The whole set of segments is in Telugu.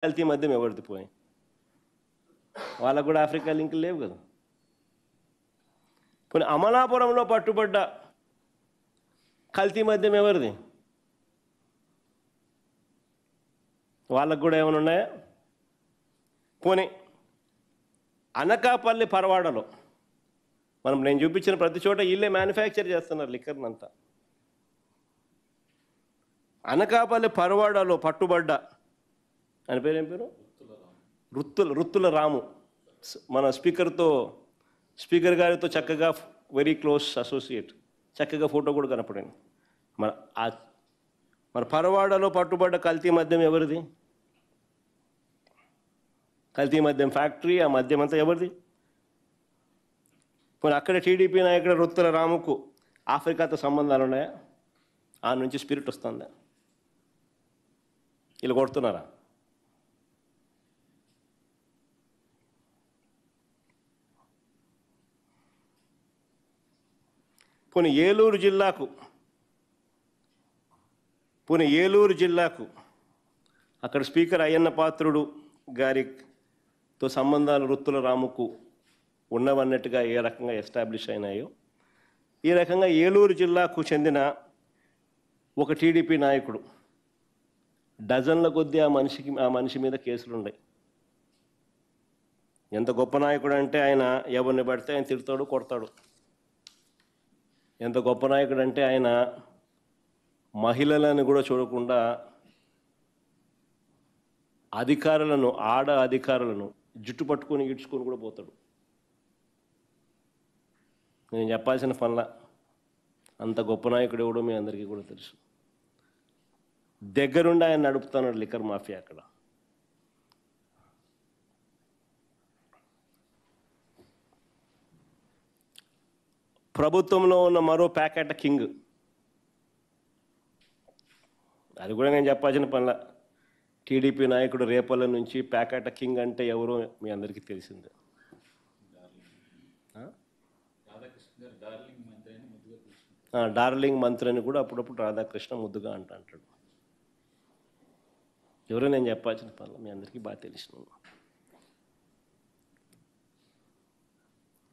కల్తీ మద్యం ఎవరిది పోయి? వాళ్ళకు కూడా ఆఫ్రికా లింకులు లేవు కదా. పోనీ అమలాపురంలో పట్టుబడ్డ కల్తీ మద్యం ఎవరిది? వాళ్ళకు కూడా ఏమైనా ఉన్నాయా? పోనీ అనకాపల్లి పరవాడలో నేను చూపించిన ప్రతి చోట వీళ్ళే మ్యానుఫ్యాక్చర్ చేస్తున్నారు లిక్కర్ని అంతా. అనకాపల్లి పరవాడలో పట్టుబడ్డ ఆయన పేరు ఏం పేరు? రుత్తుల రాము. మన స్పీకర్ గారితో చక్కగా వెరీ క్లోజ్ అసోసియేట్, చక్కగా ఫోటో కూడా కనపడింది. మన పరవాడలో పట్టుబడ్డ కల్తీ మద్యం ఎవరిది? కల్తీ మద్యం ఫ్యాక్టరీ, ఆ మద్యం అంతా ఎవరిది? పోనీ అక్కడ టీడీపీ నాయకుడు రుత్తుల రాముకు ఆఫ్రికాతో సంబంధాలు ఉన్నాయా? ఆ నుంచి స్పిరిట్ వస్తుందా? వీళ్ళు కొడుతున్నారా? పోనీ ఏలూరు జిల్లాకు అక్కడ స్పీకర్ అయ్యన్న పాత్రుడు గారితో సంబంధాలు రుత్తుల రాముకు ఉన్నవన్నట్టుగా ఏ రకంగా ఎస్టాబ్లిష్ అయినాయో, ఈ రకంగా ఏలూరు జిల్లాకు చెందిన ఒక టీడీపీ నాయకుడు డజన్ల కొద్దీ ఆ మనిషి మీద కేసులు ఉన్నాయి. ఎంత గొప్ప నాయకుడు అంటే ఆయన ఎవరిని పడితే ఆయన తిడతాడు, కొడతాడు. ఎంత గొప్ప నాయకుడు అంటే ఆయన మహిళలను కూడా చూడకుండా అధికారులను జుట్టు పట్టుకొని ఈడ్చుకొని కూడా పోతాడు. నేను చెప్పాల్సిన పనుల అంత గొప్ప నాయకుడు ఎవడో మీ అందరికీ కూడా తెలుసు. దగ్గరుండి ఆయన నడుపుతున్నాడు లిక్కర్ మాఫియా. అక్కడ ప్రభుత్వంలో ఉన్న మరో ప్యాకెట్ కింగ్, అది కూడా నేను చెప్పాల్సిన పనుల. టీడీపీ నాయకుడు రేపల్ల నుంచి ప్యాకెట్ కింగ్ అంటే ఎవరో మీ అందరికీ తెలిసిందే. డార్లింగ్ మంత్రి అని కూడా అప్పుడప్పుడు రాధాకృష్ణ ముద్దుగా అంటాడు. ఎవరో నేను చెప్పాల్సిన పనులు మీ అందరికీ బాగా తెలిసిన.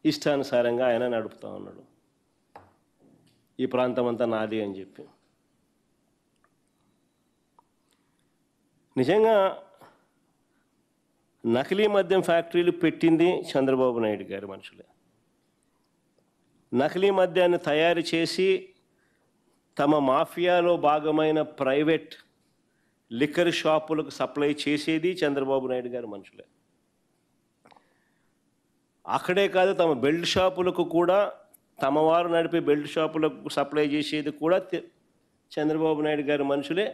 ఇష్టానుసారంగా ఆయన నడుపుతా ఉన్నాడు. ఈ ప్రాంతం అంతా నాది అని చెప్పి. నిజంగా నకిలీ మద్యం ఫ్యాక్టరీలు పెట్టింది చంద్రబాబు నాయుడు గారి మనుషులే. నకిలీ మద్యాన్ని తయారు చేసి తమ మాఫియాలో భాగమైన ప్రైవేట్ లిక్కర్ షాపులకు సప్లై చేసేది చంద్రబాబు నాయుడు గారి మనుషులే. అక్కడే కాదు, తమ బెల్ట్ షాపులకు కూడా, తమ వారు నడిపే బెల్ట్ షాపులకు సప్లై చేసేది కూడా చంద్రబాబు నాయుడు గారి మనుషులే.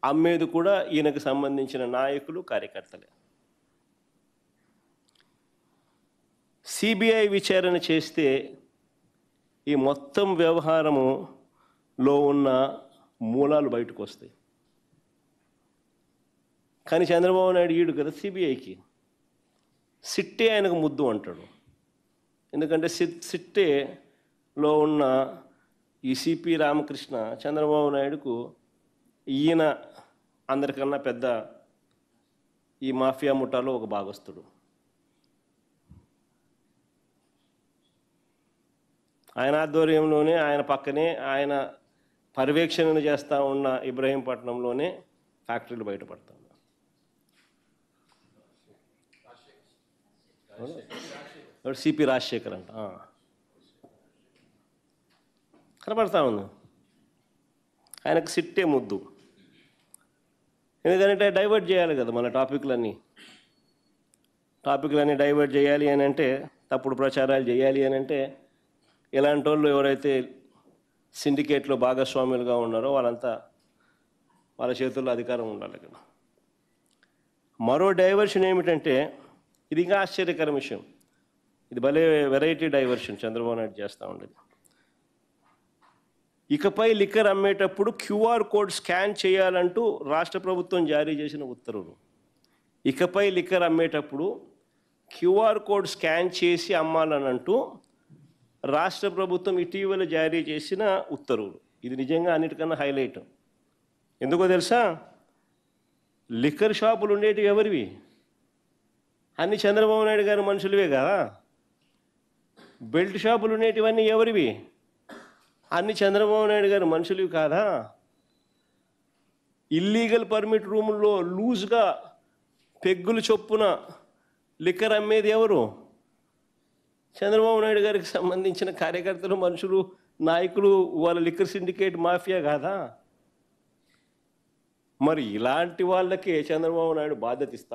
అమ్మేది కూడా ఈయనకు సంబంధించిన నాయకులు, కార్యకర్తలే. సిబిఐ విచారణ చేస్తే ఈ మొత్తం వ్యవహారములో ఉన్న మూలాలు బయటకు వస్తాయి. కానీ చంద్రబాబు నాయుడు ఈడు కదా సిబిఐకి. సిట్టే ఆయనకు ముద్దు అంటాడు. ఎందుకంటే సిట్టేలో ఉన్న ఈ సిపి రామకృష్ణ చంద్రబాబు నాయుడుకు ఈయన అందరికన్నా పెద్ద ఈ మాఫియా ముఠాలో ఒక భాగస్తుడు. ఆయన ఆధ్వర్యంలోనే, ఆయన పక్కనే, ఆయన పర్యవేక్షణను చేస్తూ ఉన్న ఇబ్రహీంపట్నంలోనే ఫ్యాక్టరీలు బయటపడతాయి. సిపి రాజశేఖర్ అంట కనపడతా ఉంది. ఆయనకు సిట్టే ముద్దు. ఎందుకంటే డైవర్ట్ చేయాలి కదా మన టాపిక్లన్నీ డైవర్ట్ చేయాలి అని అంటే, తప్పుడు ప్రచారాలు చేయాలి అని అంటే, ఇలాంటి వాళ్ళు ఎవరైతే సిండికేట్లో భాగస్వాములుగా ఉన్నారో వాళ్ళ చేతుల్లో అధికారం ఉండాలి కదా. మరో డైవర్షన్ ఏమిటంటే, ఇది ఇంకా ఆశ్చర్యకర విషయం, ఇది భలే వెరైటీ డైవర్షన్ చంద్రబాబు నాయుడు చేస్తూ ఉండేది. ఇకపై లిక్కర్ అమ్మేటప్పుడు క్యూఆర్ కోడ్ స్కాన్ చేయాలంటూ రాష్ట్ర ప్రభుత్వం జారీ చేసిన ఉత్తర్వులు. ఇకపై లిక్కర్ అమ్మేటప్పుడు క్యూఆర్ కోడ్ స్కాన్ చేసి అమ్మాలనంటూ రాష్ట్ర ప్రభుత్వం ఇటీవల జారీ చేసిన ఉత్తర్వులు. ఇది నిజంగా అన్నిటికన్నా హైలైట్. ఎందుకో తెలుసా? లిక్కర్ షాపులు ఉండేటివి ఎవరివి? అన్ని చంద్రబాబు నాయుడు గారి మనుషులవే కదా. బెల్ట్ షాపులు ఉండేటివన్నీ ఎవరివి? అన్ని చంద్రబాబు నాయుడు గారి మనుషులవి కాదా? ఇల్లీగల్ పర్మిట్ రూముల్లో లూజ్గా పెగ్గులు చొప్పున లిక్కర్ అమ్మేది ఎవరు? చంద్రబాబు నాయుడు గారికి సంబంధించిన కార్యకర్తలు, మనుషులు, నాయకులు, వాళ్ళ లిక్కర్ సిండికేట్ మాఫియా కాదా? మరి ఇలాంటి వాళ్ళకే చంద్రబాబు నాయుడు బాధ్యత ఇస్తా